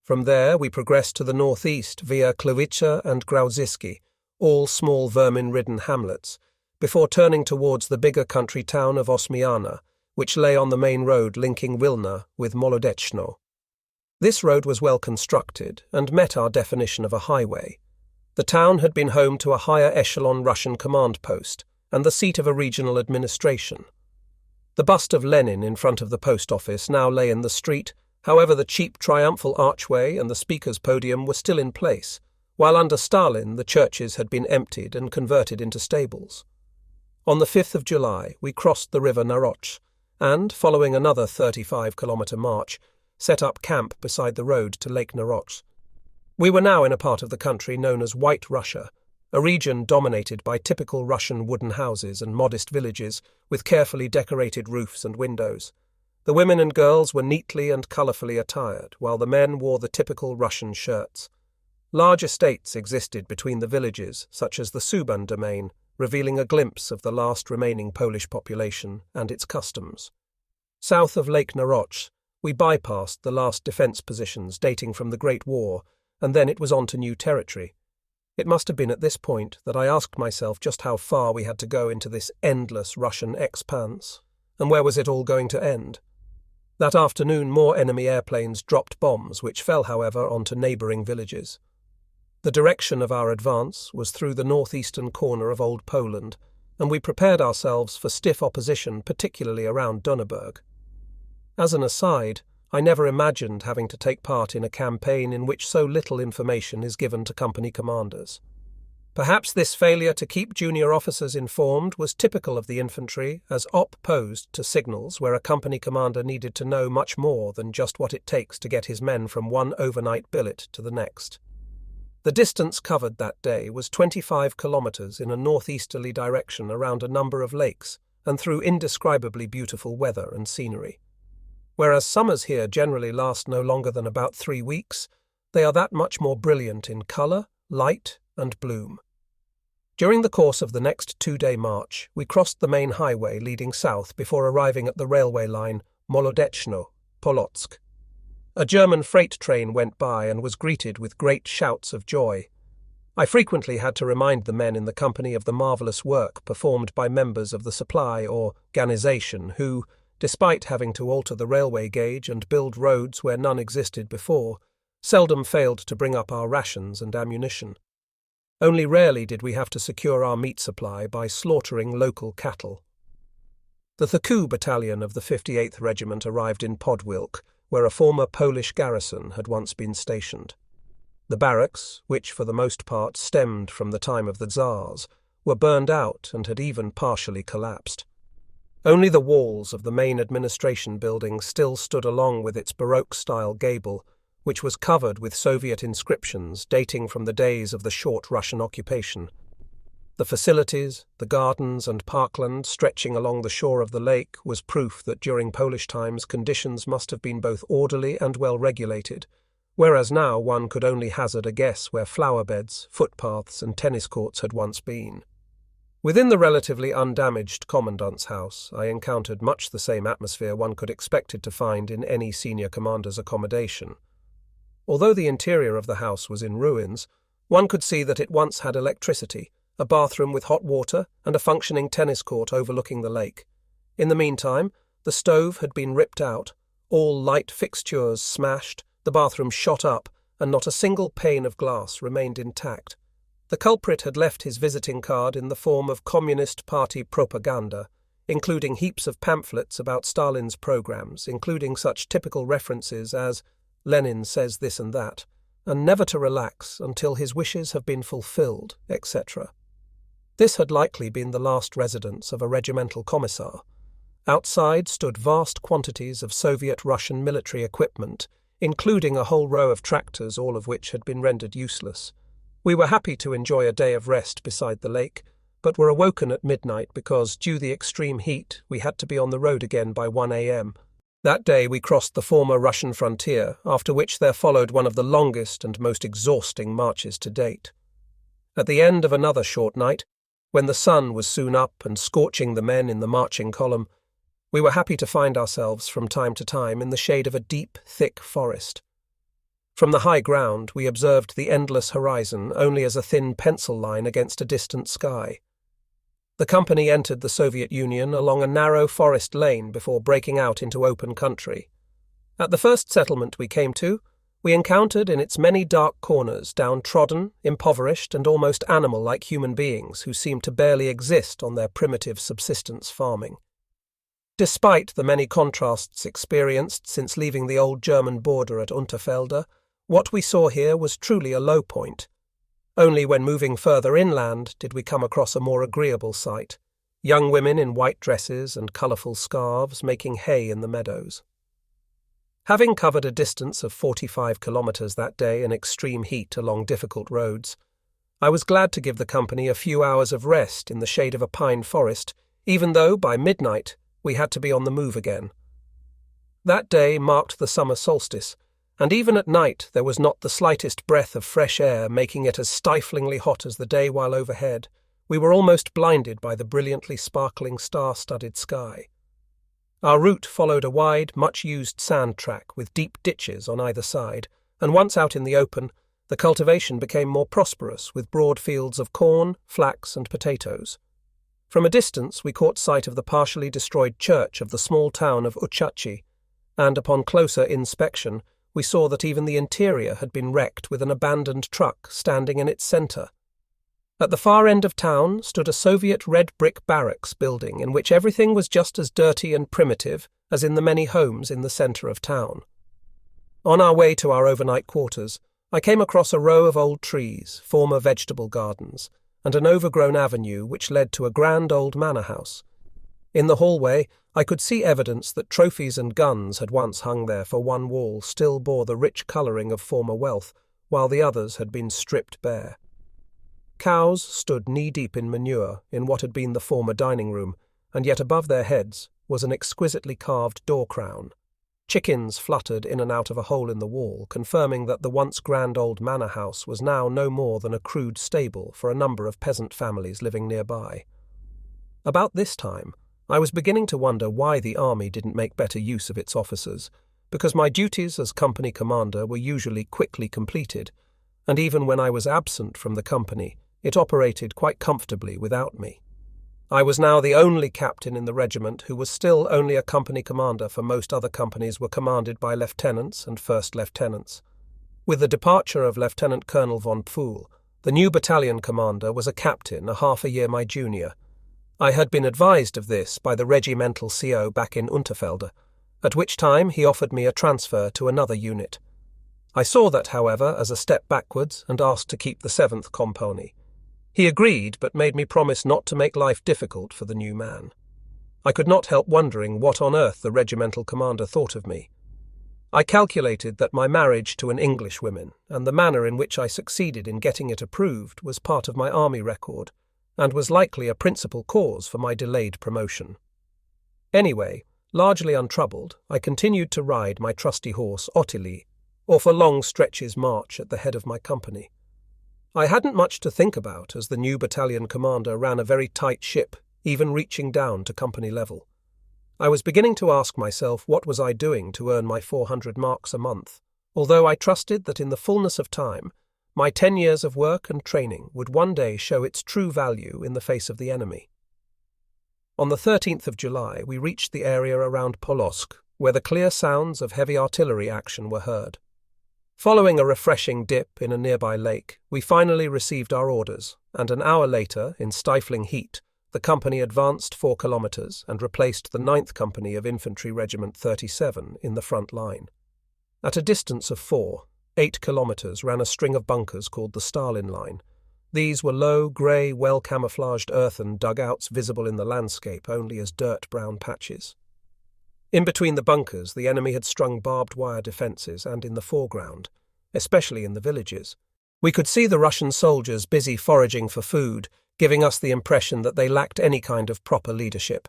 From there we progressed to the northeast via Klowice and Grauziski, all small vermin-ridden hamlets, before turning towards the bigger country town of Osmiana, which lay on the main road linking Wilna with Molodechno. This road was well constructed and met our definition of a highway. The town had been home to a higher echelon Russian command post and the seat of a regional administration. The bust of Lenin in front of the post office now lay in the street. However, the cheap triumphal archway and the speaker's podium were still in place, while under Stalin the churches had been emptied and converted into stables. On the 5th of July we crossed the river Naroch and, following another 35-kilometre march, set up camp beside the road to Lake Naroch. We were now in a part of the country known as White Russia, a region dominated by typical Russian wooden houses and modest villages with carefully decorated roofs and windows. The women and girls were neatly and colourfully attired, while the men wore the typical Russian shirts. Large estates existed between the villages, such as the Suban domain, revealing a glimpse of the last remaining Polish population and its customs. South of Lake Naroch, we bypassed the last defence positions dating from the Great War, and then it was on to new territory. It must have been at this point that I asked myself just how far we had to go into this endless Russian expanse, and where was it all going to end? That afternoon more enemy airplanes dropped bombs, which fell, however, onto neighbouring villages. The direction of our advance was through the northeastern corner of Old Poland, and we prepared ourselves for stiff opposition, particularly around Donneberg. As an aside, I never imagined having to take part in a campaign in which so little information is given to company commanders. Perhaps this failure to keep junior officers informed was typical of the infantry, as opposed to signals where a company commander needed to know much more than just what it takes to get his men from one overnight billet to the next. The distance covered that day was 25 kilometres in a northeasterly direction around a number of lakes and through indescribably beautiful weather and scenery. Whereas summers here generally last no longer than about 3 weeks, they are that much more brilliant in colour, light and bloom. During the course of the next 2-day march, we crossed the main highway leading south before arriving at the railway line Molodechno, Polotsk. A German freight train went by and was greeted with great shouts of joy. I frequently had to remind the men in the company of the marvellous work performed by members of the supply or garnization who, despite having to alter the railway gauge and build roads where none existed before, seldom failed to bring up our rations and ammunition. Only rarely did we have to secure our meat supply by slaughtering local cattle. The Thaku battalion of the 58th Regiment arrived in Podwilk, where a former Polish garrison had once been stationed. The barracks, which for the most part stemmed from the time of the Tsars, were burned out and had even partially collapsed. Only the walls of the main administration building still stood along with its Baroque-style gable, which was covered with Soviet inscriptions dating from the days of the short Russian occupation. The facilities, the gardens and parkland stretching along the shore of the lake was proof that during Polish times conditions must have been both orderly and well regulated, whereas now one could only hazard a guess where flower beds, footpaths and tennis courts had once been. Within the relatively undamaged commandant's house, I encountered much the same atmosphere one could expect to find in any senior commander's accommodation. Although the interior of the house was in ruins, one could see that it once had electricity, a bathroom with hot water, and a functioning tennis court overlooking the lake. In the meantime, the stove had been ripped out, all light fixtures smashed, the bathroom shot up, and not a single pane of glass remained intact. The culprit had left his visiting card in the form of Communist Party propaganda, including heaps of pamphlets about Stalin's programs, including such typical references as "Lenin says this and that," and never to relax until his wishes have been fulfilled, etc. This had likely been the last residence of a regimental commissar. Outside stood vast quantities of Soviet-Russian military equipment, including a whole row of tractors, all of which had been rendered useless. We were happy to enjoy a day of rest beside the lake, but were awoken at midnight because, due to the extreme heat, we had to be on the road again by 1 a.m. That day we crossed the former Russian frontier, after which there followed one of the longest and most exhausting marches to date. At the end of another short night, when the sun was soon up and scorching the men in the marching column, we were happy to find ourselves from time to time in the shade of a deep, thick forest. From the high ground, we observed the endless horizon only as a thin pencil line against a distant sky. The company entered the Soviet Union along a narrow forest lane before breaking out into open country. At the first settlement we came to, we encountered in its many dark corners downtrodden, impoverished, and almost animal-like human beings who seemed to barely exist on their primitive subsistence farming. Despite the many contrasts experienced since leaving the old German border at Unterfelde, what we saw here was truly a low point. Only when moving further inland did we come across a more agreeable sight: young women in white dresses and colourful scarves making hay in the meadows. Having covered a distance of 45 kilometres that day in extreme heat along difficult roads, I was glad to give the company a few hours of rest in the shade of a pine forest, even though by midnight we had to be on the move again. That day marked the summer solstice, and even at night there was not the slightest breath of fresh air, making it as stiflingly hot as the day, while overhead we were almost blinded by the brilliantly sparkling star-studded sky. Our route followed a wide, much-used sand track with deep ditches on either side, and once out in the open, the cultivation became more prosperous with broad fields of corn, flax, and potatoes. From a distance we caught sight of the partially destroyed church of the small town of Uchachi, and upon closer inspection we saw that even the interior had been wrecked, with an abandoned truck standing in its centre. At the far end of town stood a Soviet red brick barracks building in which everything was just as dirty and primitive as in the many homes in the centre of town. On our way to our overnight quarters, I came across a row of old trees, former vegetable gardens, and an overgrown avenue which led to a grand old manor house. In the hallway, I could see evidence that trophies and guns had once hung there, for one wall still bore the rich colouring of former wealth, while the others had been stripped bare. Cows stood knee-deep in manure in what had been the former dining room, and yet above their heads was an exquisitely carved door crown. Chickens fluttered in and out of a hole in the wall, confirming that the once grand old manor house was now no more than a crude stable for a number of peasant families living nearby. About this time, I was beginning to wonder why the army didn't make better use of its officers, because my duties as company commander were usually quickly completed, and even when I was absent from the company, it operated quite comfortably without me. I was now the only captain in the regiment who was still only a company commander, for most other companies were commanded by lieutenants and first lieutenants. With the departure of Lieutenant Colonel von Pfuhl, the new battalion commander was a captain, a half a year my junior. I had been advised of this by the regimental CO back in Unterfelde, at which time he offered me a transfer to another unit. I saw that, however, as a step backwards and asked to keep the 7th Company. He agreed, but made me promise not to make life difficult for the new man. I could not help wondering what on earth the regimental commander thought of me. I calculated that my marriage to an Englishwoman, and the manner in which I succeeded in getting it approved, was part of my army record, and was likely a principal cause for my delayed promotion. Anyway, largely untroubled, I continued to ride my trusty horse Ottilie, or for long stretches march at the head of my company. I hadn't much to think about, as the new battalion commander ran a very tight ship, even reaching down to company level. I was beginning to ask myself what was I doing to earn my 400 marks a month, although I trusted that in the fullness of time, my 10 years of work and training would one day show its true value in the face of the enemy. On the 13th of July, we reached the area around Polosk, where the clear sounds of heavy artillery action were heard. Following a refreshing dip in a nearby lake, we finally received our orders, and an hour later, in stifling heat, the company advanced 4 kilometres and replaced the 9th Company of Infantry Regiment 37 in the front line. At a distance of 8 kilometres ran a string of bunkers called the Stalin Line. These were low, grey, well-camouflaged earthen dugouts visible in the landscape only as dirt-brown patches. In between the bunkers, the enemy had strung barbed wire defences, and in the foreground, especially in the villages, we could see the Russian soldiers busy foraging for food, giving us the impression that they lacked any kind of proper leadership.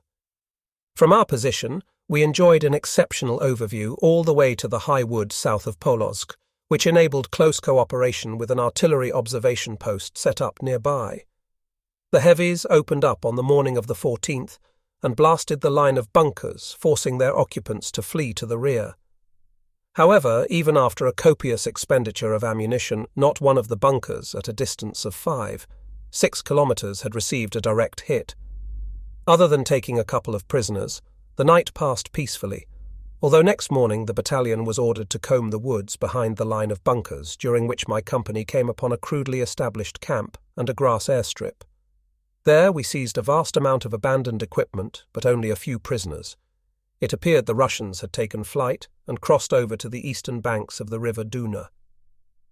From our position, we enjoyed an exceptional overview all the way to the high wood south of Polosk, which enabled close cooperation with an artillery observation post set up nearby. The heavies opened up on the morning of the 14th, and blasted the line of bunkers, forcing their occupants to flee to the rear. However, even after a copious expenditure of ammunition, not one of the bunkers, at a distance of 6 kilometers, had received a direct hit. Other than taking a couple of prisoners, the night passed peacefully, although next morning the battalion was ordered to comb the woods behind the line of bunkers, during which my company came upon a crudely established camp and a grass airstrip. There we seized a vast amount of abandoned equipment, but only a few prisoners. It appeared the Russians had taken flight and crossed over to the eastern banks of the river Duna.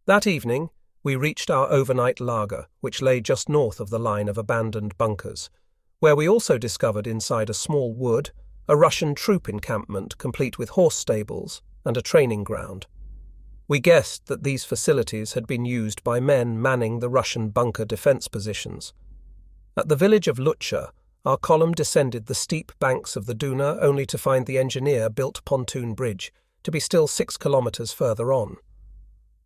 That evening, we reached our overnight lager, which lay just north of the line of abandoned bunkers, where we also discovered inside a small wood a Russian troop encampment complete with horse stables and a training ground. We guessed that these facilities had been used by men manning the Russian bunker defense positions. At the village of Lucha, our column descended the steep banks of the Duna only to find the engineer-built pontoon bridge to be still 6 kilometers further on.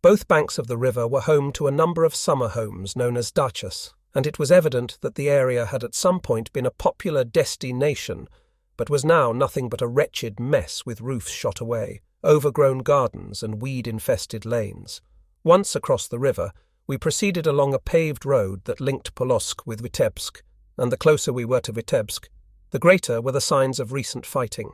Both banks of the river were home to a number of summer homes known as dachas, and it was evident that the area had at some point been a popular destination, but was now nothing but a wretched mess with roofs shot away, overgrown gardens and weed-infested lanes. Once across the river, we proceeded along a paved road that linked Polotsk with Vitebsk, and the closer we were to Vitebsk, the greater were the signs of recent fighting.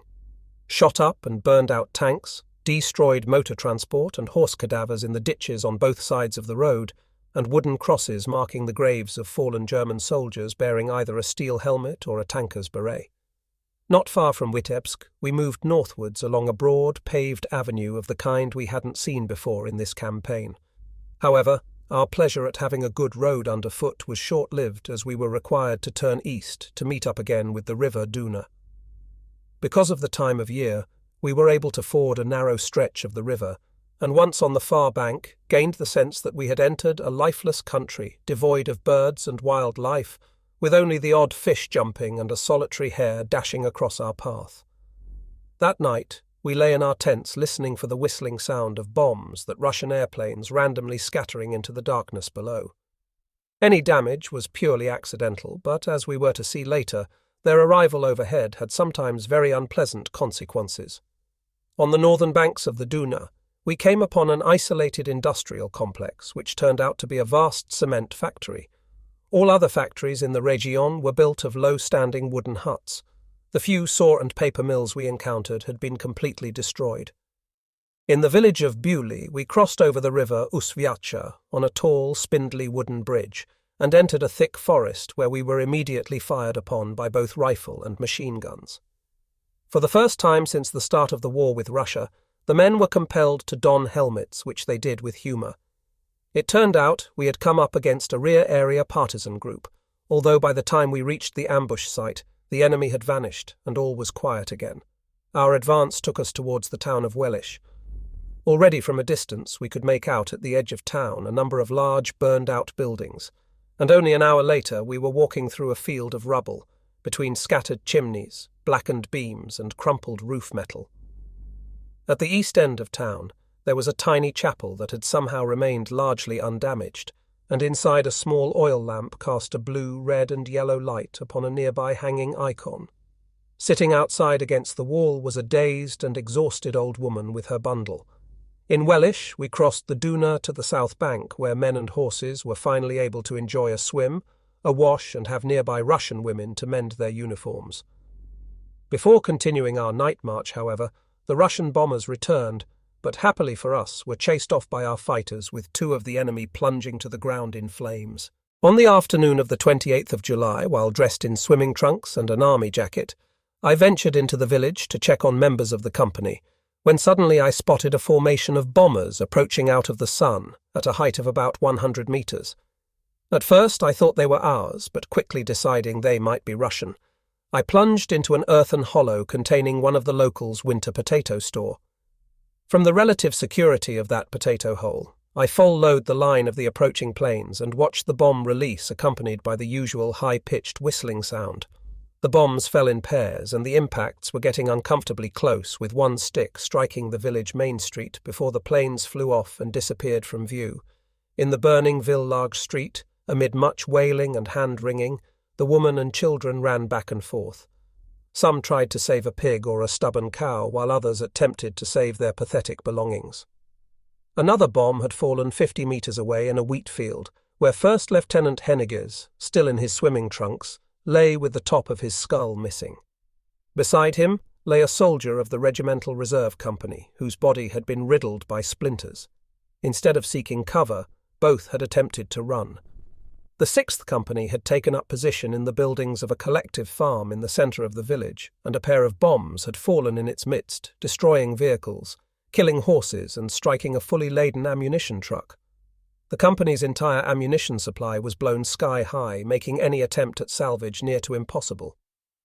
Shot up and burned out tanks, destroyed motor transport and horse cadavers in the ditches on both sides of the road, and wooden crosses marking the graves of fallen German soldiers bearing either a steel helmet or a tanker's beret. Not far from Vitebsk, we moved northwards along a broad, paved avenue of the kind we hadn't seen before in this campaign. However, our pleasure at having a good road underfoot was short-lived, as we were required to turn east to meet up again with the river Duna. Because of the time of year, we were able to ford a narrow stretch of the river, and once on the far bank, gained the sense that we had entered a lifeless country, devoid of birds and wild life, with only the odd fish jumping and a solitary hare dashing across our path. That night, we lay in our tents listening for the whistling sound of bombs that Russian airplanes randomly scattering into the darkness below. Any damage was purely accidental, but as we were to see later, their arrival overhead had sometimes very unpleasant consequences. On the northern banks of the Duna, we came upon an isolated industrial complex which turned out to be a vast cement factory. All other factories in the region were built of low-standing wooden huts. The few saw and paper mills we encountered had been completely destroyed. In the village of Bewley, we crossed over the river Usviacha on a tall, spindly wooden bridge and entered a thick forest where we were immediately fired upon by both rifle and machine guns. For the first time since the start of the war with Russia, the men were compelled to don helmets, which they did with humour. It turned out we had come up against a rear-area partisan group, although by the time we reached the ambush site, the enemy had vanished and all was quiet again. Our advance took us towards the town of Welish. Already from a distance we could make out at the edge of town a number of large burned-out buildings, and only an hour later we were walking through a field of rubble, between scattered chimneys, blackened beams and crumpled roof metal. At the east end of town, there was a tiny chapel that had somehow remained largely undamaged, and inside a small oil lamp cast a blue, red and yellow light upon a nearby hanging icon. Sitting outside against the wall was a dazed and exhausted old woman with her bundle. In Welish, we crossed the Duna to the south bank, where men and horses were finally able to enjoy a swim, a wash and have nearby Russian women to mend their uniforms. Before continuing our night march, however, the Russian bombers returned, but happily for us were chased off by our fighters, with 2 of the enemy plunging to the ground in flames. On the afternoon of the 28th of July, while dressed in swimming trunks and an army jacket, I ventured into the village to check on members of the company, when suddenly I spotted a formation of bombers approaching out of the sun at a height of about 100 meters. At first I thought they were ours, but quickly deciding they might be Russian, I plunged into an earthen hollow containing one of the locals' winter potato store. From the relative security of that potato hole, I full-load the line of the approaching planes and watched the bomb release accompanied by the usual high-pitched whistling sound. The bombs fell in pairs, and the impacts were getting uncomfortably close, with one stick striking the village main street before the planes flew off and disappeared from view. In the burning Village street, amid much wailing and hand-wringing, the woman and children ran back and forth. Some tried to save a pig or a stubborn cow, while others attempted to save their pathetic belongings. Another bomb had fallen 50 meters away in a wheat field, where First Lieutenant Henniges, still in his swimming trunks, lay with the top of his skull missing. Beside him lay a soldier of the Regimental Reserve Company, whose body had been riddled by splinters. Instead of seeking cover, both had attempted to run. The 6th Company had taken up position in the buildings of a collective farm in the centre of the village, and a pair of bombs had fallen in its midst, destroying vehicles, killing horses and striking a fully laden ammunition truck. The company's entire ammunition supply was blown sky high, making any attempt at salvage near to impossible.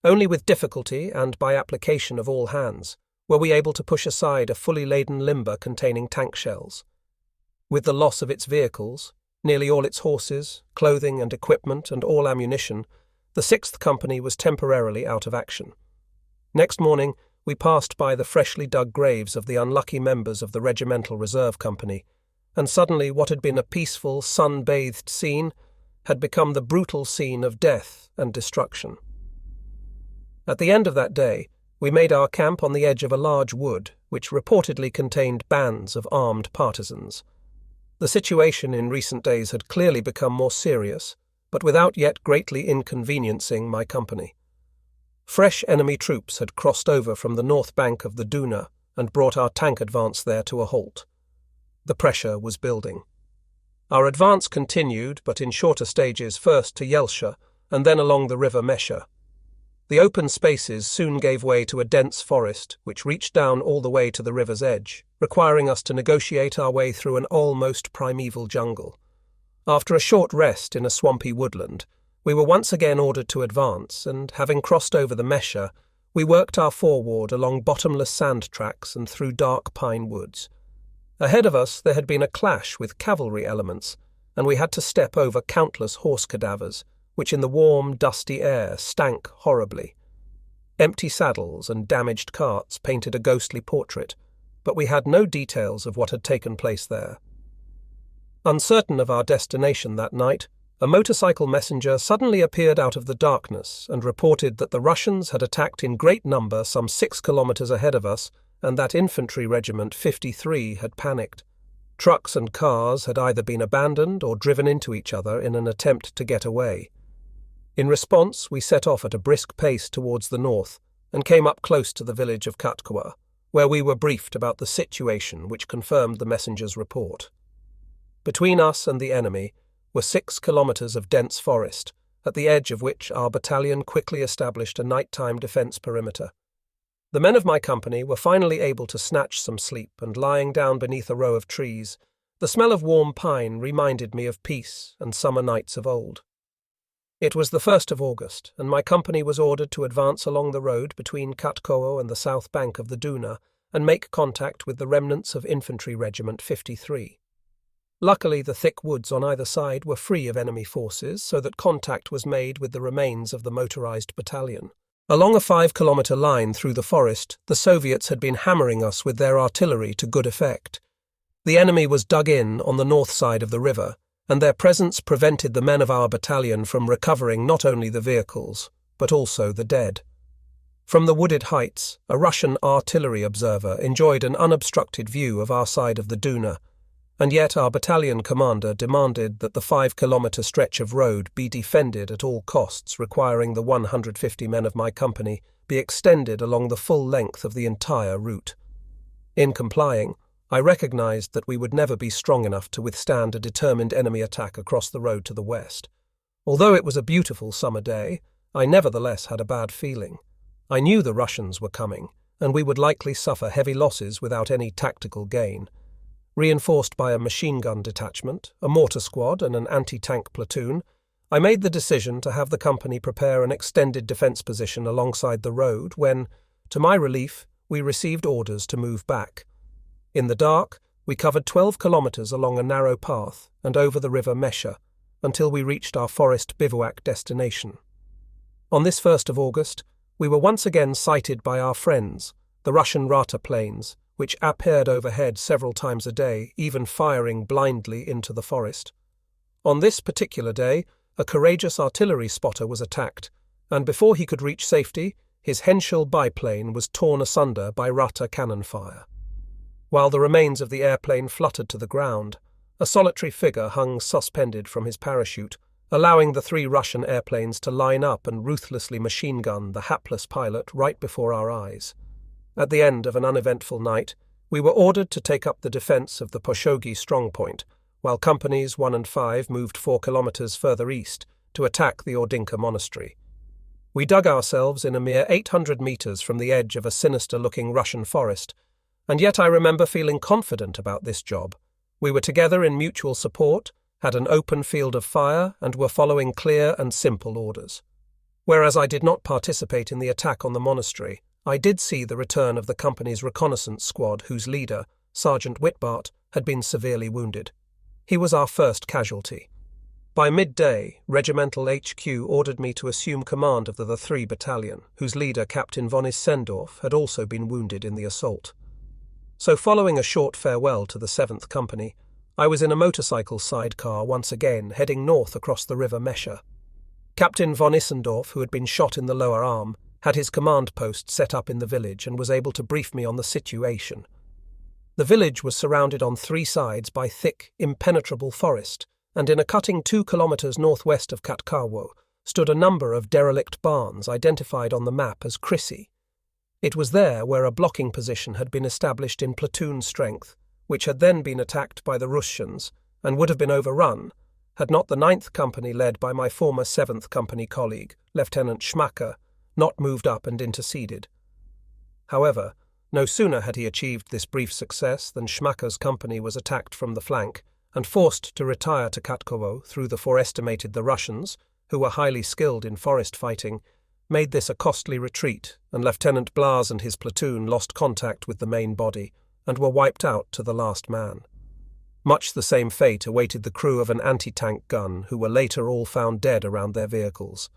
Only with difficulty and by application of all hands were we able to push aside a fully laden limber containing tank shells. With the loss of its vehicles, nearly all its horses, clothing and equipment, and all ammunition, the 6th Company was temporarily out of action. Next morning, we passed by the freshly dug graves of the unlucky members of the Regimental Reserve Company, and suddenly what had been a peaceful, sun-bathed scene had become the brutal scene of death and destruction. At the end of that day, we made our camp on the edge of a large wood, which reportedly contained bands of armed partisans. The situation in recent days had clearly become more serious, but without yet greatly inconveniencing my company. Fresh enemy troops had crossed over from the north bank of the Duna and brought our tank advance there to a halt. The pressure was building. Our advance continued, but in shorter stages, first to Yelcha and then along the river Mesha. The open spaces soon gave way to a dense forest which reached down all the way to the river's edge, requiring us to negotiate our way through an almost primeval jungle. After a short rest in a swampy woodland, we were once again ordered to advance, and having crossed over the Mesha, we worked our forward along bottomless sand tracks and through dark pine woods. Ahead of us there had been a clash with cavalry elements, and we had to step over countless horse cadavers, which in the warm, dusty air stank horribly. Empty saddles and damaged carts painted a ghostly portrait, but we had no details of what had taken place there. Uncertain of our destination that night, a motorcycle messenger suddenly appeared out of the darkness and reported that the Russians had attacked in great number some 6 kilometers ahead of us, and that Infantry Regiment 53 had panicked. Trucks and cars had either been abandoned or driven into each other in an attempt to get away. In response, we set off at a brisk pace towards the north and came up close to the village of Katkoa, where we were briefed about the situation which confirmed the messenger's report. Between us and the enemy were 6 kilometers of dense forest, at the edge of which our battalion quickly established a nighttime defense perimeter. The men of my company were finally able to snatch some sleep, and lying down beneath a row of trees, the smell of warm pine reminded me of peace and summer nights of old. It was the 1st of August, and my company was ordered to advance along the road between Katkoa and the south bank of the Duna and make contact with the remnants of Infantry Regiment 53. Luckily, the thick woods on either side were free of enemy forces, so that contact was made with the remains of the motorized battalion. Along a 5-kilometer line through the forest, the Soviets had been hammering us with their artillery to good effect. The enemy was dug in on the north side of the river, and their presence prevented the men of our battalion from recovering not only the vehicles, but also the dead. From the wooded heights, a Russian artillery observer enjoyed an unobstructed view of our side of the Duna, and yet our battalion commander demanded that the 5-kilometer stretch of road be defended at all costs, requiring the 150 men of my company be extended along the full length of the entire route. In complying, I recognized that we would never be strong enough to withstand a determined enemy attack across the road to the west. Although it was a beautiful summer day, I nevertheless had a bad feeling. I knew the Russians were coming, and we would likely suffer heavy losses without any tactical gain. Reinforced by a machine gun detachment, a mortar squad, and an anti-tank platoon, I made the decision to have the company prepare an extended defence position alongside the road when, to my relief, we received orders to move back. In the dark, we covered 12 kilometres along a narrow path and over the river Mesha until we reached our forest bivouac destination. On this 1st of August, we were once again sighted by our friends, the Russian Rata planes, which appeared overhead several times a day, even firing blindly into the forest. On this particular day, a courageous artillery spotter was attacked, and before he could reach safety, his Henschel biplane was torn asunder by Rata cannon fire. While the remains of the airplane fluttered to the ground, a solitary figure hung suspended from his parachute, allowing the 3 Russian airplanes to line up and ruthlessly machine gun the hapless pilot right before our eyes. At the end of an uneventful night, we were ordered to take up the defense of the Poshogi strongpoint, while companies 1 and 5 moved 4 kilometers further east to attack the Ordinka monastery. We dug ourselves in a mere 800 meters from the edge of a sinister-looking Russian forest, and yet I remember feeling confident about this job. We were together in mutual support, had an open field of fire, and were following clear and simple orders. Whereas I did not participate in the attack on the monastery, I did see the return of the company's reconnaissance squad whose leader, Sergeant Whitbart, had been severely wounded. He was our first casualty. By midday, Regimental HQ ordered me to assume command of the 3 Battalion, whose leader, Captain von Issendorf, had also been wounded in the assault. So following a short farewell to the 7th Company, I was in a motorcycle sidecar once again heading north across the River Mesha. Captain von Issendorf, who had been shot in the lower arm, had his command post set up in the village and was able to brief me on the situation. The village was surrounded on 3 sides by thick, impenetrable forest, and in a cutting 2 kilometers northwest of Katkawo stood a number of derelict barns identified on the map as Krissy. It was there where a blocking position had been established in platoon strength, which had then been attacked by the Russians and would have been overrun had not the 9th Company, led by my former 7th Company colleague, Lieutenant Schmacker, not moved up and interceded. However, no sooner had he achieved this brief success than Schmacker's company was attacked from the flank and forced to retire to Katkovo through the forestimated the Russians, who were highly skilled in forest fighting, made this a costly retreat, and Lieutenant Blas and his platoon lost contact with the main body and were wiped out to the last man. Much the same fate awaited the crew of an anti-tank gun, who were later all found dead around their vehicles.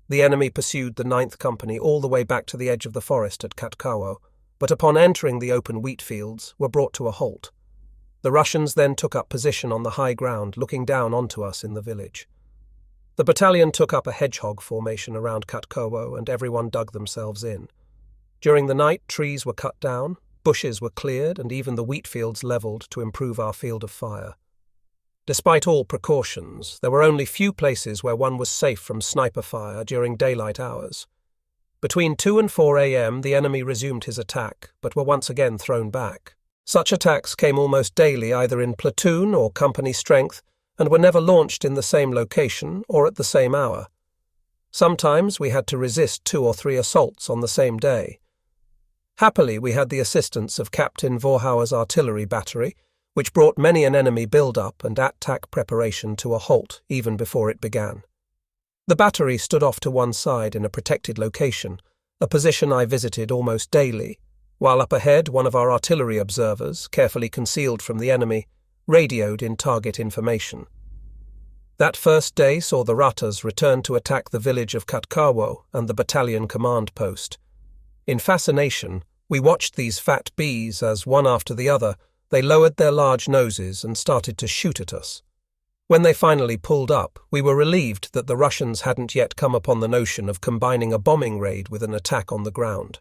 The enemy pursued the 9th Company all the way back to the edge of the forest at Katkawo, but upon entering the open wheat fields were brought to a halt. The Russians then took up position on the high ground looking down onto us in the village. The battalion took up a hedgehog formation around Katkowo and everyone dug themselves in. During the night, trees were cut down, bushes were cleared, and even the wheat fields levelled to improve our field of fire. Despite all precautions, there were only few places where one was safe from sniper fire during daylight hours. Between 2 and 4 a.m. the enemy resumed his attack, but were once again thrown back. Such attacks came almost daily either in platoon or company strength, and were never launched in the same location or at the same hour. Sometimes we had to resist 2 or 3 assaults on the same day. Happily, we had the assistance of Captain Vorhauer's artillery battery, which brought many an enemy build-up and attack preparation to a halt even before it began. The battery stood off to one side in a protected location, a position I visited almost daily, while up ahead one of our artillery observers, carefully concealed from the enemy, radioed in target information. That first day saw the Ratas return to attack the village of Katkawo and the battalion command post. In fascination, we watched these fat bees as, one after the other, they lowered their large noses and started to shoot at us. When they finally pulled up, we were relieved that the Russians hadn't yet come upon the notion of combining a bombing raid with an attack on the ground.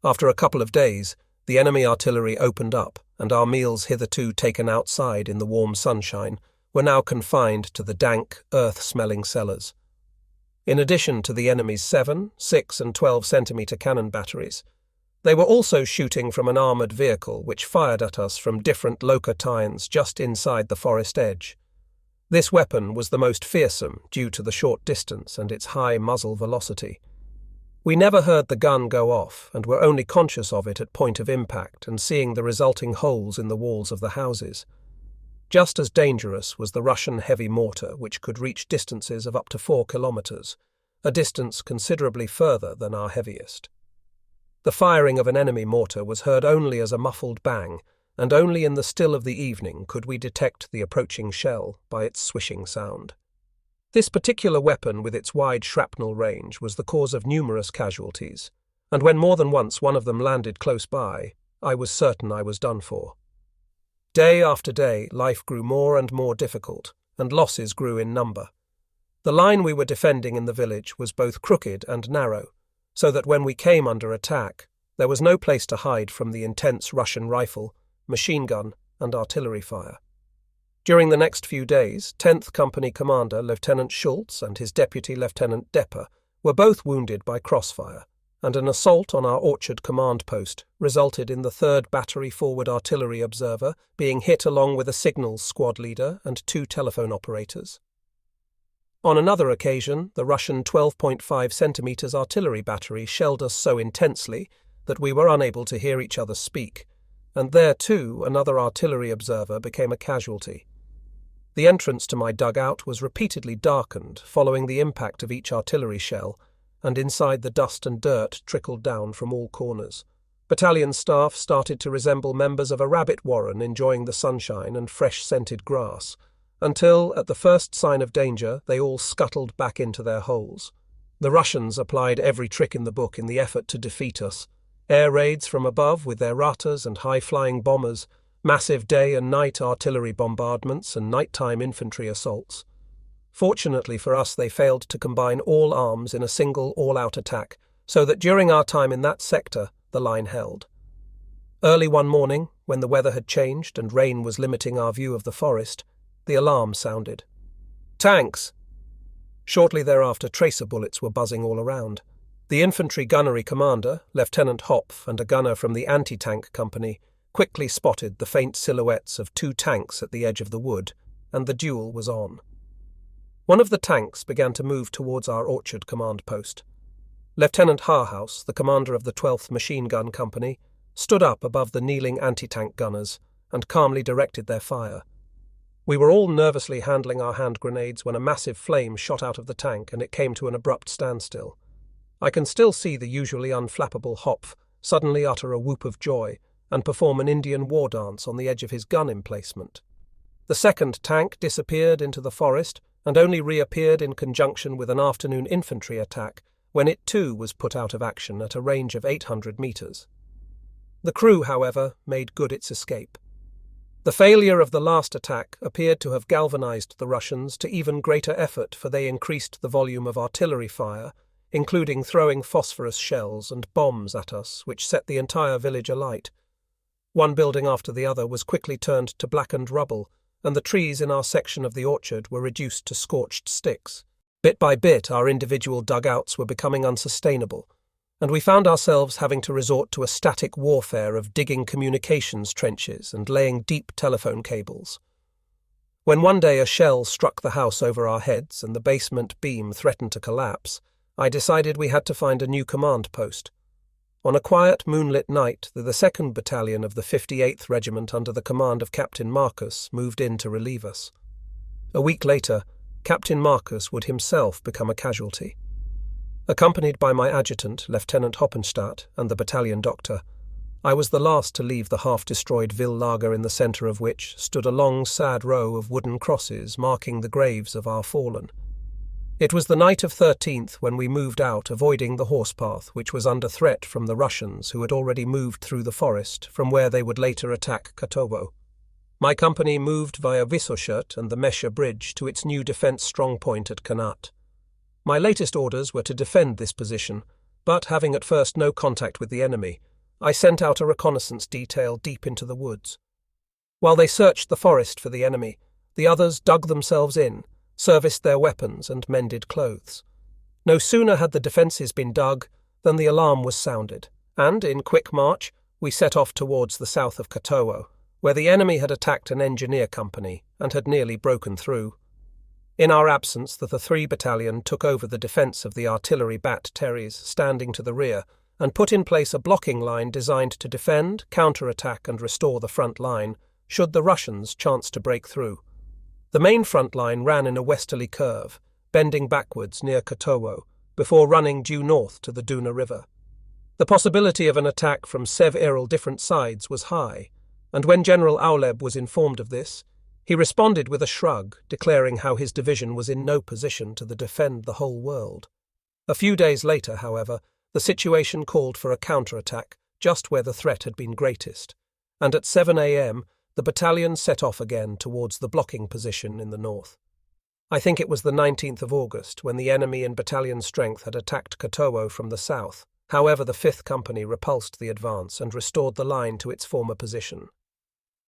After a couple of days, the enemy artillery opened up, and our meals hitherto taken outside in the warm sunshine were now confined to the dank, earth-smelling cellars. In addition to the enemy's 7, 6 and 12-centimetre cannon batteries, they were also shooting from an armoured vehicle which fired at us from different Loka-tines just inside the forest edge. This weapon was the most fearsome due to the short distance and its high muzzle velocity. We never heard the gun go off and were only conscious of it at point of impact and seeing the resulting holes in the walls of the houses. Just as dangerous was the Russian heavy mortar, which could reach distances of up to 4 kilometers, a distance considerably further than our heaviest. The firing of an enemy mortar was heard only as a muffled bang, and only in the still of the evening could we detect the approaching shell by its swishing sound. This particular weapon with its wide shrapnel range was the cause of numerous casualties, and when more than once one of them landed close by, I was certain I was done for. Day after day, life grew more and more difficult, and losses grew in number. The line we were defending in the village was both crooked and narrow, so that when we came under attack, there was no place to hide from the intense Russian rifle, machine gun, and artillery fire. During the next few days, 10th Company Commander Lieutenant Schultz and his deputy Lieutenant Depper were both wounded by crossfire, and an assault on our Orchard command post resulted in the 3rd Battery Forward Artillery Observer being hit along with a signals squad leader and 2 telephone operators. On another occasion, the Russian 12.5 centimeters artillery battery shelled us so intensely that we were unable to hear each other speak, and there too another artillery observer became a casualty. The entrance to my dugout was repeatedly darkened following the impact of each artillery shell, and inside the dust and dirt trickled down from all corners. Battalion staff started to resemble members of a rabbit warren enjoying the sunshine and fresh-scented grass, until, at the first sign of danger, they all scuttled back into their holes. The Russians applied every trick in the book in the effort to defeat us. Air raids from above with their Ratas and high-flying bombers, massive day and night artillery bombardments and nighttime infantry assaults. Fortunately for us, they failed to combine all arms in a single all-out attack, so that during our time in that sector, the line held. Early one morning, when the weather had changed and rain was limiting our view of the forest, the alarm sounded. Tanks! Shortly thereafter, tracer bullets were buzzing all around. The infantry gunnery commander, Lieutenant Hopf, and a gunner from the anti-tank company quickly spotted the faint silhouettes of 2 tanks at the edge of the wood, and the duel was on. One of the tanks began to move towards our Orchard command post. Lieutenant Harhaus, the commander of the 12th Machine Gun Company, stood up above the kneeling anti-tank gunners and calmly directed their fire. We were all nervously handling our hand grenades when a massive flame shot out of the tank and it came to an abrupt standstill. I can still see the usually unflappable Hopf suddenly utter a whoop of joy and perform an Indian war dance on the edge of his gun emplacement. The second tank disappeared into the forest and only reappeared in conjunction with an afternoon infantry attack when it too was put out of action at a range of 800 meters. The crew, however, made good its escape. The failure of the last attack appeared to have galvanized the Russians to even greater effort, for they increased the volume of artillery fire, including throwing phosphorus shells and bombs at us, which set the entire village alight. One building after the other was quickly turned to blackened rubble, and the trees in our section of the orchard were reduced to scorched sticks. Bit by bit, our individual dugouts were becoming unsustainable, and we found ourselves having to resort to a static warfare of digging communications trenches and laying deep telephone cables. When one day a shell struck the house over our heads and the basement beam threatened to collapse, I decided we had to find a new command post. On a quiet, moonlit night, the 2nd Battalion of the 58th Regiment under the command of Captain Marcus moved in to relieve us. A week later, Captain Marcus would himself become a casualty. Accompanied by my adjutant, Lieutenant Hoppenstadt, and the battalion doctor, I was the last to leave the half-destroyed Villager, in the centre of which stood a long, sad row of wooden crosses marking the graves of our fallen. It was the night of 13th when we moved out, avoiding the horse path, which was under threat from the Russians, who had already moved through the forest, from where they would later attack Kotovo. My company moved via Vysotshet and the Mesha Bridge to its new defence strongpoint at Kanat. My latest orders were to defend this position, but having at first no contact with the enemy, I sent out a reconnaissance detail deep into the woods. While they searched the forest for the enemy, the others dug themselves in, serviced their weapons and mended clothes. No sooner had the defences been dug than the alarm was sounded, and, in quick march, we set off towards the south of Kotowo, where the enemy had attacked an engineer company and had nearly broken through. In our absence, the 3 Battalion took over the defence of the artillery batteries standing to the rear and put in place a blocking line designed to defend, counter-attack and restore the front line should the Russians chance to break through. The main front line ran in a westerly curve, bending backwards near Kotowo, before running due north to the Duna River. The possibility of an attack from several different sides was high, and when General Auleb was informed of this, he responded with a shrug, declaring how his division was in no position to defend the whole world. A few days later, however, the situation called for a counterattack just where the threat had been greatest, and at 7 a.m. the battalion set off again towards the blocking position in the north. I think it was the 19th of August when the enemy in battalion strength had attacked Kotowo from the south. However, the 5th Company repulsed the advance and restored the line to its former position.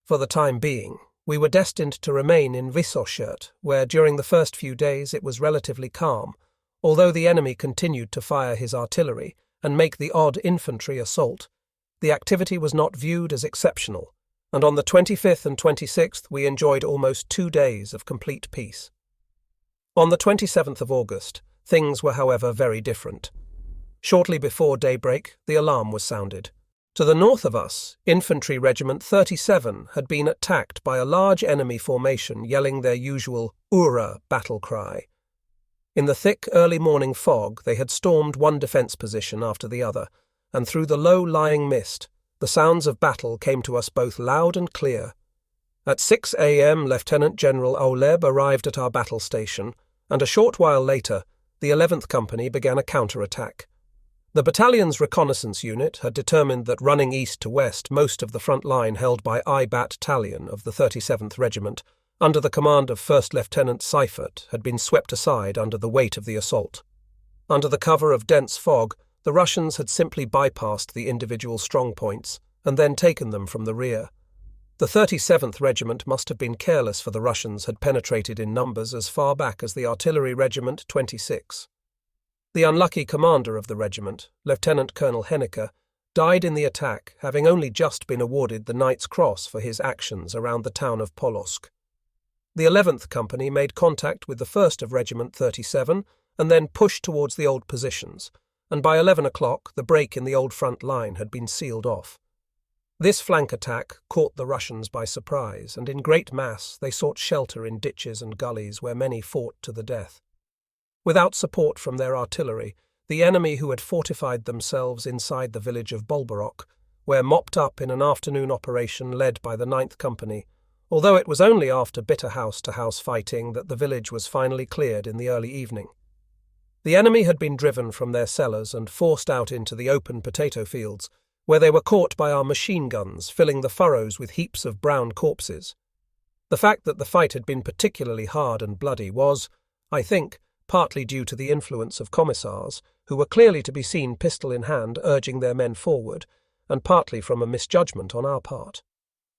For the time being, we were destined to remain in Vysotschirt, where during the first few days it was relatively calm, although the enemy continued to fire his artillery and make the odd infantry assault. The activity was not viewed as exceptional, and on the 25th and 26th we enjoyed almost 2 days of complete peace. On the 27th of August, things were however very different. Shortly before daybreak, the alarm was sounded. To the north of us, Infantry Regiment 37 had been attacked by a large enemy formation yelling their usual "Ura" battle cry. In the thick early morning fog, they had stormed one defence position after the other, and through the low-lying mist, the sounds of battle came to us both loud and clear. At 6 a.m. Lieutenant General Oleb arrived at our battle station, and a short while later, the 11th Company began a counter-attack. The battalion's reconnaissance unit had determined that running east to west most of the front line held by I Battalion of the 37th Regiment, under the command of 1st Lieutenant Seifert, had been swept aside under the weight of the assault. Under the cover of dense fog, the Russians had simply bypassed the individual strongpoints and then taken them from the rear. The 37th Regiment must have been careless, for the Russians had penetrated in numbers as far back as the Artillery Regiment 26. The unlucky commander of the regiment, Lieutenant Colonel Hennecke, died in the attack, having only just been awarded the Knight's Cross for his actions around the town of Polosk. The 11th Company made contact with the 1st of Regiment 37 and then pushed towards the old positions, and by 11 o'clock the break in the old front line had been sealed off. This flank attack caught the Russians by surprise, and in great mass they sought shelter in ditches and gullies where many fought to the death. Without support from their artillery, the enemy, who had fortified themselves inside the village of Bolborok, were mopped up in an afternoon operation led by the 9th Company, although it was only after bitter house-to-house fighting that the village was finally cleared in the early evening. The enemy had been driven from their cellars and forced out into the open potato fields, where they were caught by our machine guns, filling the furrows with heaps of brown corpses. The fact that the fight had been particularly hard and bloody was, I think, partly due to the influence of commissars, who were clearly to be seen pistol in hand urging their men forward, and partly from a misjudgment on our part.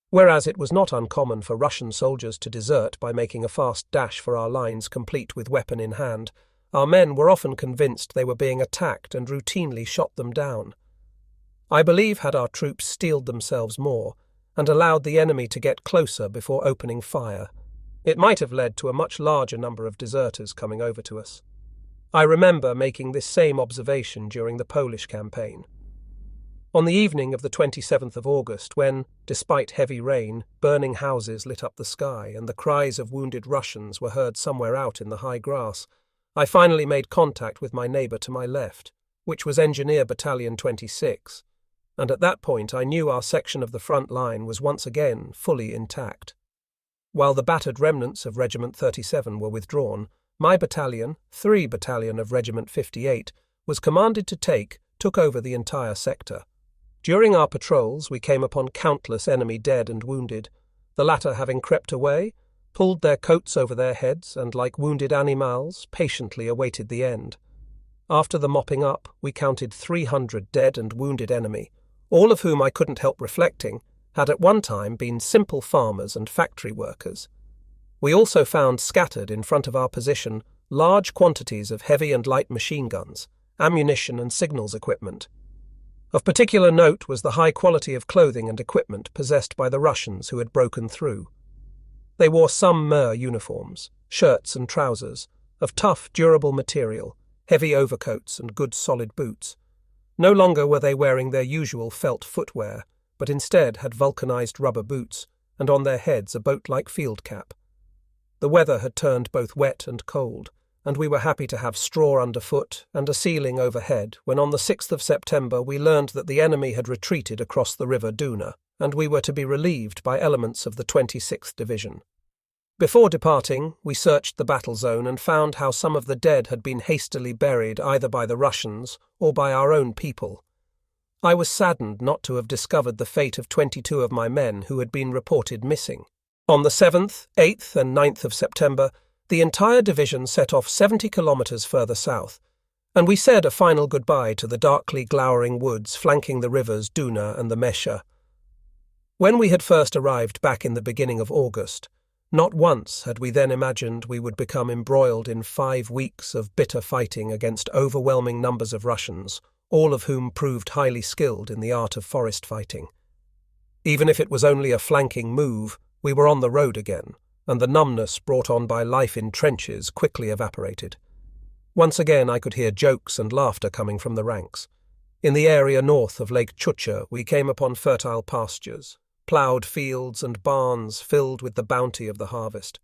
Whereas it was not uncommon for Russian soldiers to desert by making a fast dash for our lines complete with weapon in hand, our men were often convinced they were being attacked and routinely shot them down. I believe, had our troops steeled themselves more and allowed the enemy to get closer before opening fire, it might have led to a much larger number of deserters coming over to us. I remember making this same observation during the Polish campaign. On the evening of the 27th of August, when, despite heavy rain, burning houses lit up the sky and the cries of wounded Russians were heard somewhere out in the high grass, I finally made contact with my neighbour to my left, which was Engineer Battalion 26, and at that point I knew our section of the front line was once again fully intact. While the battered remnants of Regiment 37 were withdrawn, my battalion, 3 Battalion of Regiment 58, was commanded to took over the entire sector. During our patrols we came upon countless enemy dead and wounded, the latter having crept away, pulled their coats over their heads, and like wounded animals, patiently awaited the end. After the mopping up, we counted 300 dead and wounded enemy, all of whom, I couldn't help reflecting, had at one time been simple farmers and factory workers. We also found scattered in front of our position large quantities of heavy and light machine guns, ammunition and signals equipment. Of particular note was the high quality of clothing and equipment possessed by the Russians who had broken through. They wore some Mir uniforms, shirts and trousers, of tough, durable material, heavy overcoats and good solid boots. No longer were they wearing their usual felt footwear, but instead had vulcanized rubber boots, and on their heads a boat-like field cap. The weather had turned both wet and cold, and we were happy to have straw underfoot and a ceiling overhead when on the 6th of September we learned that the enemy had retreated across the river Duna, and we were to be relieved by elements of the 26th Division. Before departing, we searched the battle zone and found how some of the dead had been hastily buried either by the Russians or by our own people. I was saddened not to have discovered the fate of 22 of my men who had been reported missing. On the 7th, 8th and 9th of September, The entire division set off 70 kilometres further south, and we said a final goodbye to the darkly glowering woods flanking the rivers Duna and the Mesha. When we had first arrived back in the beginning of August, not once had we then imagined we would become embroiled in 5 weeks of bitter fighting against overwhelming numbers of Russians, all of whom proved highly skilled in the art of forest fighting. Even if it was only a flanking move, we were on the road again, and the numbness brought on by life in trenches quickly evaporated. Once again I could hear jokes and laughter coming from the ranks. In the area north of Lake Chucha we came upon fertile pastures, ploughed fields and barns filled with the bounty of the harvest.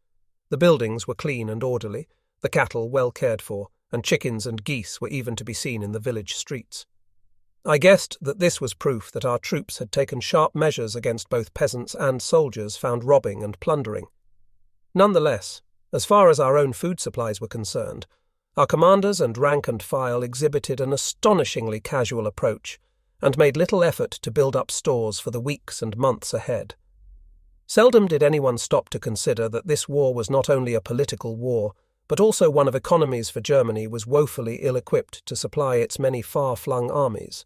The buildings were clean and orderly, the cattle well cared for, and chickens and geese were even to be seen in the village streets. I guessed that this was proof that our troops had taken sharp measures against both peasants and soldiers found robbing and plundering. Nonetheless, as far as our own food supplies were concerned, our commanders and rank and file exhibited an astonishingly casual approach and made little effort to build up stores for the weeks and months ahead. Seldom did anyone stop to consider that this war was not only a political war, but also one of economies, for Germany was woefully ill-equipped to supply its many far-flung armies.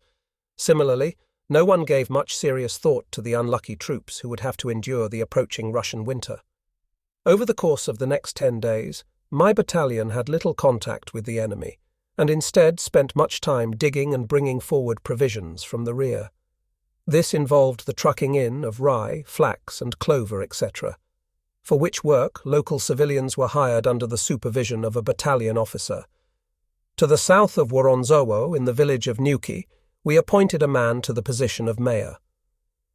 Similarly, no one gave much serious thought to the unlucky troops who would have to endure the approaching Russian winter. Over the course of the next 10 days, my battalion had little contact with the enemy, and instead spent much time digging and bringing forward provisions from the rear. This involved the trucking in of rye, flax, and clover, etc., for which work local civilians were hired under the supervision of a battalion officer. To the south of Woronzowo, in the village of Nuki, we appointed a man to the position of mayor.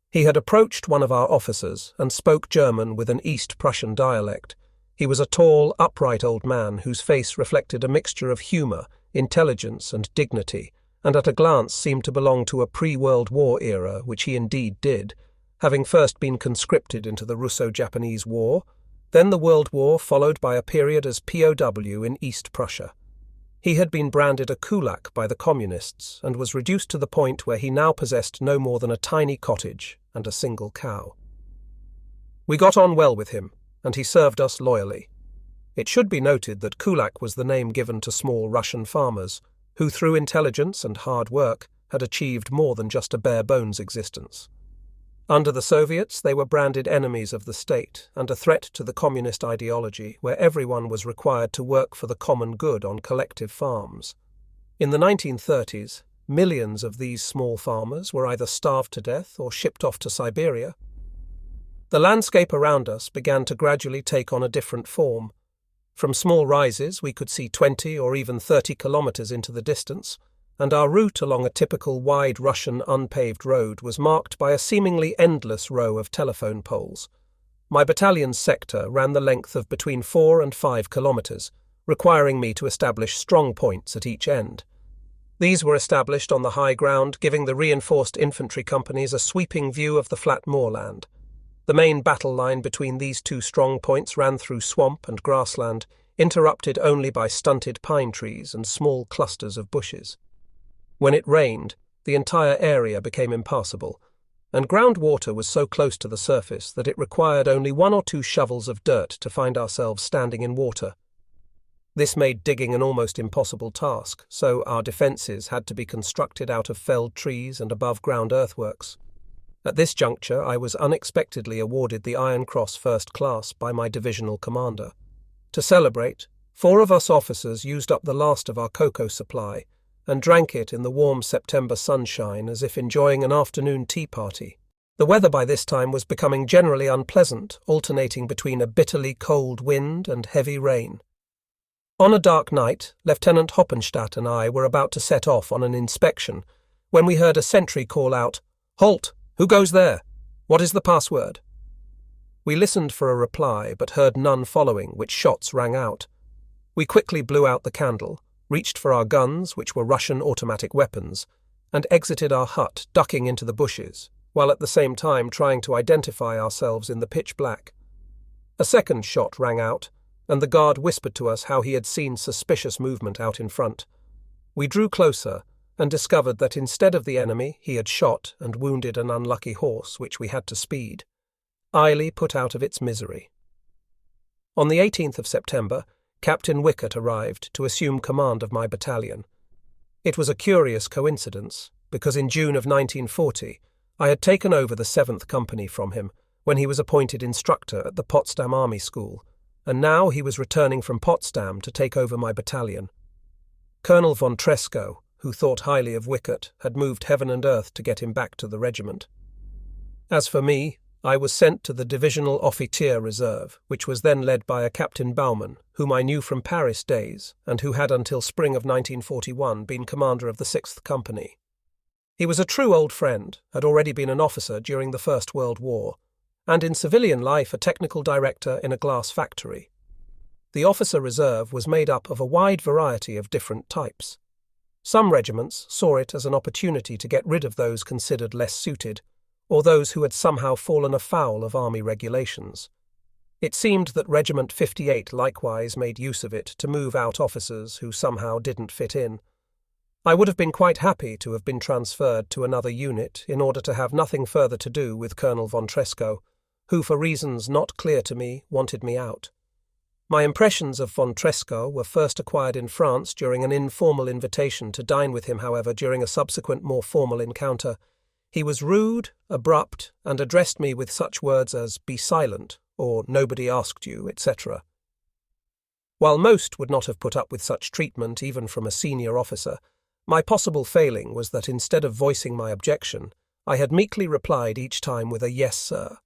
He had approached one of our officers and spoke German with an East Prussian dialect. He was a tall, upright old man whose face reflected a mixture of humour, intelligence, and dignity, and at a glance seemed to belong to a pre-World War era, which he indeed did, having first been conscripted into the Russo-Japanese War, then the World War, followed by a period as POW in East Prussia. He had been branded a kulak by the communists and was reduced to the point where he now possessed no more than a tiny cottage and a single cow. We got on well with him, and he served us loyally. It should be noted that kulak was the name given to small Russian farmers, who through intelligence and hard work had achieved more than just a bare-bones existence. Under the Soviets, they were branded enemies of the state and a threat to the communist ideology, where everyone was required to work for the common good on collective farms. In the 1930s, millions of these small farmers were either starved to death or shipped off to Siberia. The landscape around us began to gradually take on a different form. From small rises, we could see 20 or even 30 kilometres into the distance, and our route along a typical wide Russian unpaved road was marked by a seemingly endless row of telephone poles. My battalion's sector ran the length of between 4 and 5 kilometres, requiring me to establish strong points at each end. These were established on the high ground, giving the reinforced infantry companies a sweeping view of the flat moorland. The main battle line between these two strong points ran through swamp and grassland, interrupted only by stunted pine trees and small clusters of bushes. When it rained, the entire area became impassable, and groundwater was so close to the surface that it required only 1 or 2 shovels of dirt to find ourselves standing in water. This made digging an almost impossible task, so our defences had to be constructed out of felled trees and above-ground earthworks. At this juncture, I was unexpectedly awarded the Iron Cross First Class by my divisional commander. To celebrate, 4 of us officers used up the last of our cocoa supply and drank it in the warm September sunshine as if enjoying an afternoon tea party. The weather by this time was becoming generally unpleasant, alternating between a bitterly cold wind and heavy rain. On a dark night, Lieutenant Hoppenstadt and I were about to set off on an inspection when we heard a sentry call out, "Halt! Who goes there? What is the password?" We listened for a reply, but heard none following, which shots rang out. We quickly blew out the candle, reached for our guns, which were Russian automatic weapons, and exited our hut, ducking into the bushes, while at the same time trying to identify ourselves in the pitch black. A second shot rang out, and the guard whispered to us how he had seen suspicious movement out in front. We drew closer and discovered that instead of the enemy, he had shot and wounded an unlucky horse which we had to speed. Eiley put out of its misery. On the 18th of September, Captain Wickett arrived to assume command of my battalion. It was a curious coincidence, because in June of 1940, I had taken over the 7th Company from him when he was appointed instructor at the Potsdam Army School, and now he was returning from Potsdam to take over my battalion. Colonel von Tresckow, who thought highly of Wickett, had moved heaven and earth to get him back to the regiment. As for me, I was sent to the Divisional Offizier Reserve, which was then led by a Captain Baumann, whom I knew from Paris days, and who had until spring of 1941 been commander of the 6th Company. He was a true old friend, had already been an officer during the First World War, and in civilian life a technical director in a glass factory. The officer reserve was made up of a wide variety of different types. Some regiments saw it as an opportunity to get rid of those considered less suited, or those who had somehow fallen afoul of army regulations. It seemed that Regiment 58 likewise made use of it to move out officers who somehow didn't fit in. I would have been quite happy to have been transferred to another unit in order to have nothing further to do with Colonel von Tresckow, who for reasons not clear to me wanted me out. My impressions of von Tresckow were first acquired in France during an informal invitation to dine with him, however, during a subsequent more formal encounter. He was rude, abrupt, and addressed me with such words as "be silent," or "nobody asked you," etc. While most would not have put up with such treatment even from a senior officer, my possible failing was that instead of voicing my objection, I had meekly replied each time with a "yes, sir."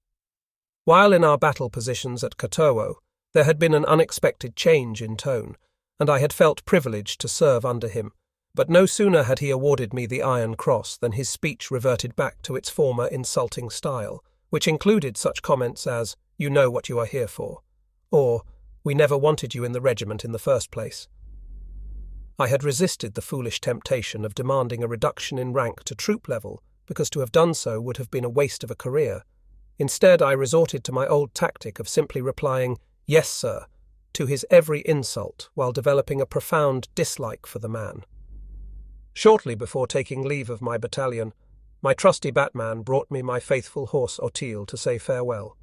While in our battle positions at Kotowo, there had been an unexpected change in tone, and I had felt privileged to serve under him, but no sooner had he awarded me the Iron Cross than his speech reverted back to its former insulting style, which included such comments as, "You know what you are here for," or "We never wanted you in the regiment in the first place." I had resisted the foolish temptation of demanding a reduction in rank to troop level, because to have done so would have been a waste of a career. Instead, I resorted to my old tactic of simply replying, "Yes, sir," to his every insult while developing a profound dislike for the man. Shortly before taking leave of my battalion, my trusty Batman brought me my faithful horse Otille to say farewell.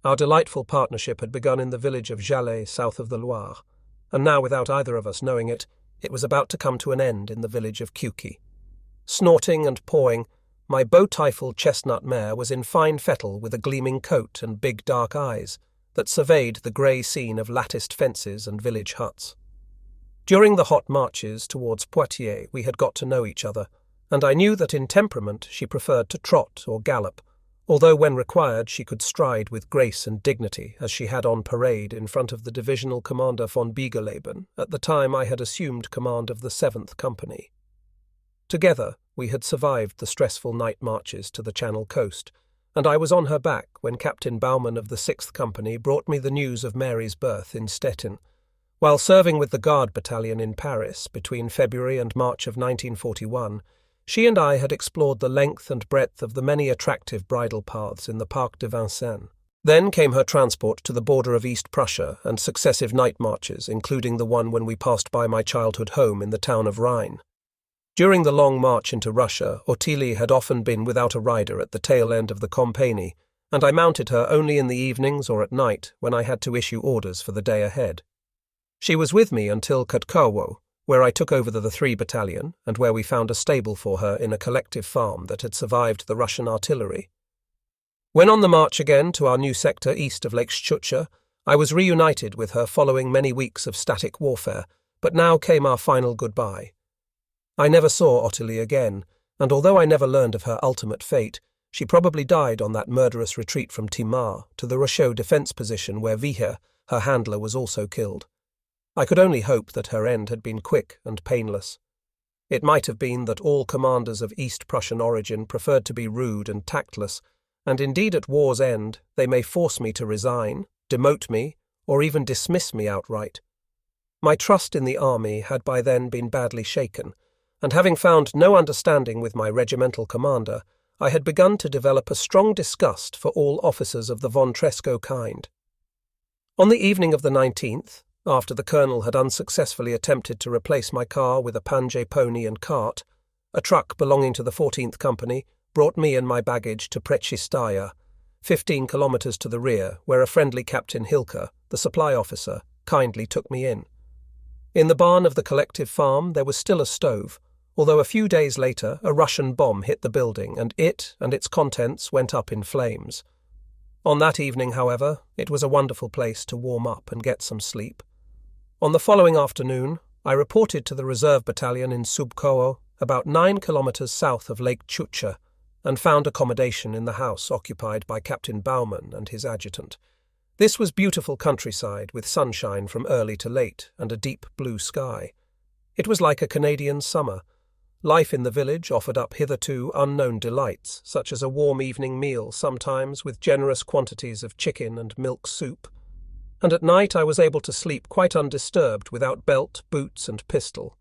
Our delightful partnership had begun in the village of Jalais, south of the Loire, and now, without either of us knowing it, it was about to come to an end in the village of Cuqui. Snorting and pawing, my bow-tiefled chestnut mare was in fine fettle with a gleaming coat and big dark eyes that surveyed the grey scene of latticed fences and village huts. During the hot marches towards Poitiers we had got to know each other, and I knew that in temperament she preferred to trot or gallop, although when required she could stride with grace and dignity as she had on parade in front of the divisional commander von Biegerleben at the time I had assumed command of the 7th Company. Together we had survived the stressful night marches to the Channel coast, and I was on her back when Captain Baumann of the 6th Company brought me the news of Mary's birth in Stettin. While serving with the Guard Battalion in Paris between February and March of 1941, she and I had explored the length and breadth of the many attractive bridle paths in the Parc de Vincennes. Then came her transport to the border of East Prussia and successive night marches, including the one when we passed by my childhood home in the town of Rhein. During the long march into Russia, Otille had often been without a rider at the tail end of the compagnie, and I mounted her only in the evenings or at night when I had to issue orders for the day ahead. She was with me until Kotowo, where I took over the 3 Battalion and where we found a stable for her in a collective farm that had survived the Russian artillery. When on the march again to our new sector east of Lake Schutzsche, I was reunited with her following many weeks of static warfare, but now came our final goodbye. I never saw Otille again, and although I never learned of her ultimate fate, she probably died on that murderous retreat from Timar to the Rocheau defence position where Wicher, her handler, was also killed. I could only hope that her end had been quick and painless. It might have been that all commanders of East Prussian origin preferred to be rude and tactless, and indeed at war's end they may force me to resign, demote me, or even dismiss me outright. My trust in the army had by then been badly shaken, and having found no understanding with my regimental commander, I had begun to develop a strong disgust for all officers of the von Tresckow kind. On the evening of the 19th, after the colonel had unsuccessfully attempted to replace my car with a Pange pony and cart, a truck belonging to the 14th Company brought me and my baggage to Prechistaya, 15 kilometers to the rear, where a friendly Captain Hilker, the supply officer, kindly took me in. In the barn of the collective farm there was still a stove, although a few days later a Russian bomb hit the building and it and its contents went up in flames. On that evening, however, it was a wonderful place to warm up and get some sleep. On the following afternoon, I reported to the reserve battalion in Subkowo, about 9 kilometers south of Lake Chucha, and found accommodation in the house occupied by Captain Baumann and his adjutant. This was beautiful countryside with sunshine from early to late and a deep blue sky. It was like a Canadian summer. Life in the village offered up hitherto unknown delights, such as a warm evening meal, sometimes with generous quantities of chicken and milk soup. And at night I was able to sleep quite undisturbed without belt, boots and pistol.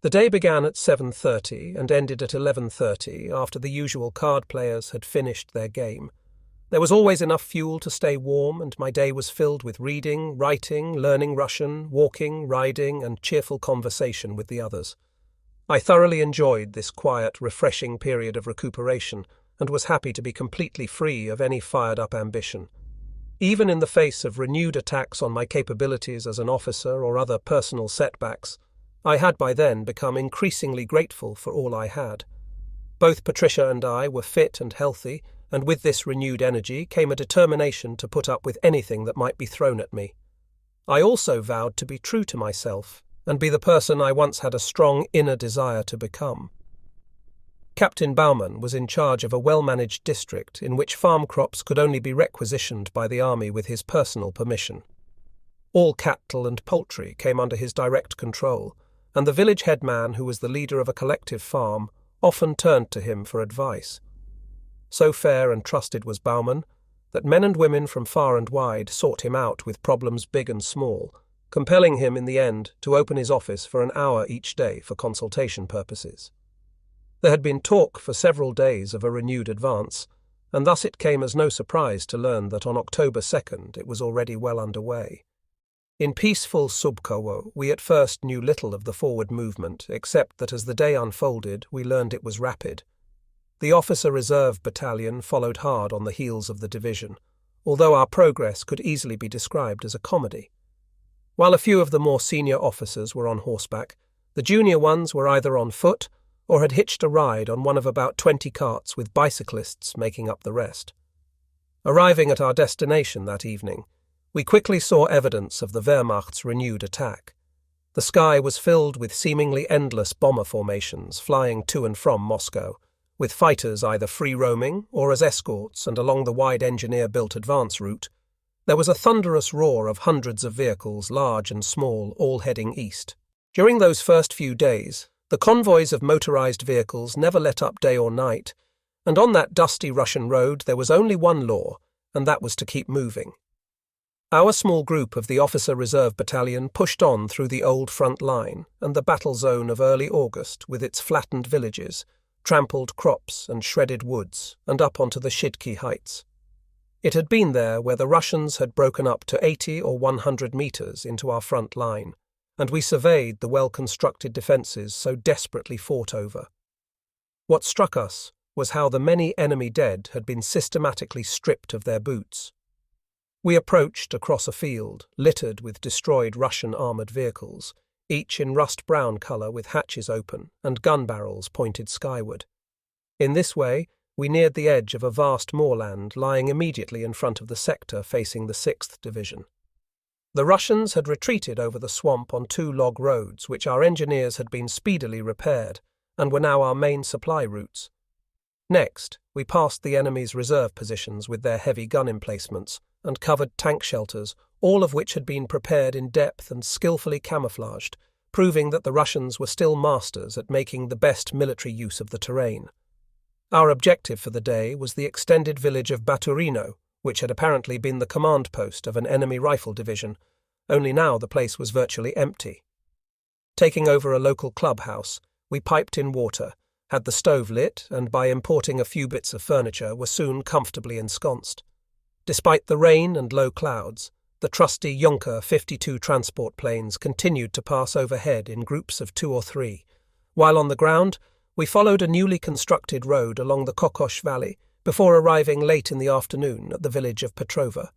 The day began at 7:30 and ended at 11:30 after the usual card players had finished their game. There was always enough fuel to stay warm, and my day was filled with reading, writing, learning Russian, walking, riding, and cheerful conversation with the others. I thoroughly enjoyed this quiet, refreshing period of recuperation and was happy to be completely free of any fired-up ambition. Even in the face of renewed attacks on my capabilities as an officer or other personal setbacks, I had by then become increasingly grateful for all I had. Both Patricia and I were fit and healthy, and with this renewed energy came a determination to put up with anything that might be thrown at me. I also vowed to be true to myself and be the person I once had a strong inner desire to become. Captain Baumann was in charge of a well-managed district in which farm crops could only be requisitioned by the army with his personal permission. All cattle and poultry came under his direct control, and the village headman, who was the leader of a collective farm, often turned to him for advice. So fair and trusted was Baumann that men and women from far and wide sought him out with problems big and small, compelling him in the end to open his office for an hour each day for consultation purposes. There had been talk for several days of a renewed advance, and thus it came as no surprise to learn that on October 2nd it was already well underway. In peaceful Subkowo, we at first knew little of the forward movement, except that as the day unfolded, we learned it was rapid. The Officer Reserve Battalion followed hard on the heels of the division, although our progress could easily be described as a comedy. While a few of the more senior officers were on horseback, the junior ones were either on foot or had hitched a ride on one of about 20 carts with bicyclists making up the rest. Arriving at our destination that evening, we quickly saw evidence of the Wehrmacht's renewed attack. The sky was filled with seemingly endless bomber formations flying to and from Moscow, with fighters either free-roaming or as escorts and along the wide engineer-built advance route. There was a thunderous roar of hundreds of vehicles, large and small, all heading east. During those first few days, the convoys of motorized vehicles never let up day or night, and on that dusty Russian road there was only one law, and that was to keep moving. Our small group of the Officer Reserve Battalion pushed on through the old front line and the battle zone of early August with its flattened villages, trampled crops and shredded woods, and up onto the Shidki Heights. It had been there where the Russians had broken up to 80 or 100 meters into our front line, and we surveyed the well-constructed defences so desperately fought over. What struck us was how the many enemy dead had been systematically stripped of their boots. We approached across a field littered with destroyed Russian armoured vehicles, each in rust-brown colour with hatches open and gun barrels pointed skyward. In this way, we neared the edge of a vast moorland lying immediately in front of the sector facing the 6th Division. The Russians had retreated over the swamp on 2 log roads which our engineers had been speedily repaired and were now our main supply routes. Next, we passed the enemy's reserve positions with their heavy gun emplacements and covered tank shelters, all of which had been prepared in depth and skillfully camouflaged, proving that the Russians were still masters at making the best military use of the terrain. Our objective for the day was the extended village of Baturino, which had apparently been the command post of an enemy rifle division, only now the place was virtually empty. Taking over a local clubhouse, we piped in water, had the stove lit, and by importing a few bits of furniture were soon comfortably ensconced. Despite the rain and low clouds, the trusty Junker 52 transport planes continued to pass overhead in groups of 2 or 3, while on the ground we followed a newly constructed road along the Kokosh Valley, before arriving late in the afternoon at the village of Petrova.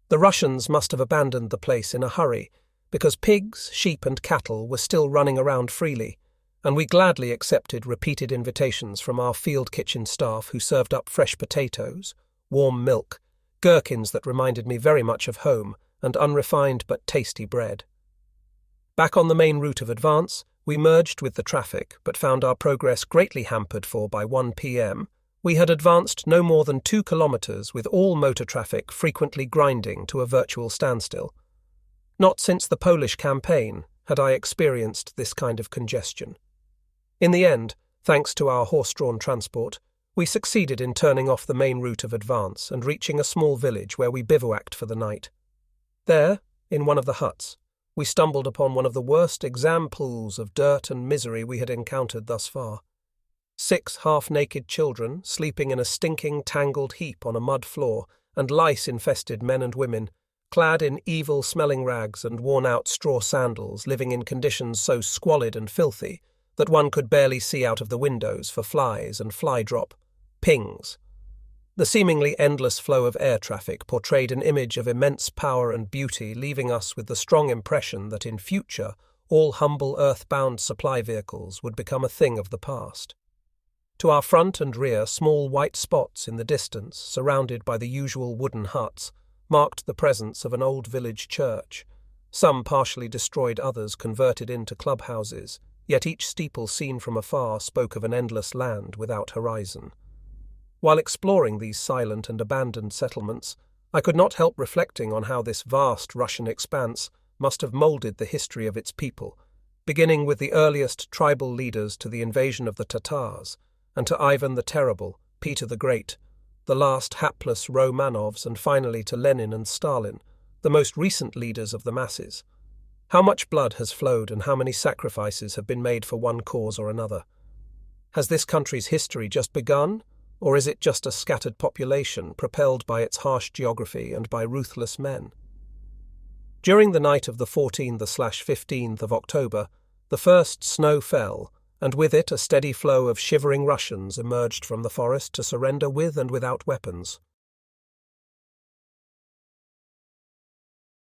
The Russians must have abandoned the place in a hurry, because pigs, sheep and cattle were still running around freely, and we gladly accepted repeated invitations from our field kitchen staff who served up fresh potatoes, warm milk, gherkins that reminded me very much of home, and unrefined but tasty bread. Back on the main route of advance, we merged with the traffic but found our progress greatly hampered, for by 1 p.m. we had advanced no more than 2 kilometres, with all motor traffic frequently grinding to a virtual standstill. Not since the Polish campaign had I experienced this kind of congestion. In the end, thanks to our horse-drawn transport, we succeeded in turning off the main route of advance and reaching a small village where we bivouacked for the night. There, in one of the huts, we stumbled upon one of the worst examples of dirt and misery we had encountered thus far. 6 half-naked children sleeping in a stinking, tangled heap on a mud floor, and lice-infested men and women, clad in evil-smelling rags and worn-out straw sandals, living in conditions so squalid and filthy that one could barely see out of the windows for flies and fly-drop pings. The seemingly endless flow of air traffic portrayed an image of immense power and beauty, leaving us with the strong impression that in future all humble earth-bound supply vehicles would become a thing of the past. To our front and rear, small white spots in the distance, surrounded by the usual wooden huts, marked the presence of an old village church, some partially destroyed, others converted into clubhouses, yet each steeple seen from afar spoke of an endless land without horizon. While exploring these silent and abandoned settlements, I could not help reflecting on how this vast Russian expanse must have moulded the history of its people, beginning with the earliest tribal leaders to the invasion of the Tatars, and to Ivan the Terrible, Peter the Great, the last hapless Romanovs, and finally to Lenin and Stalin, the most recent leaders of the masses. How much blood has flowed and how many sacrifices have been made for one cause or another? Has this country's history just begun? Or is it just a scattered population propelled by its harsh geography and by ruthless men? During the night of the 14th/15th of October, the first snow fell, and with it a steady flow of shivering Russians emerged from the forest to surrender with and without weapons.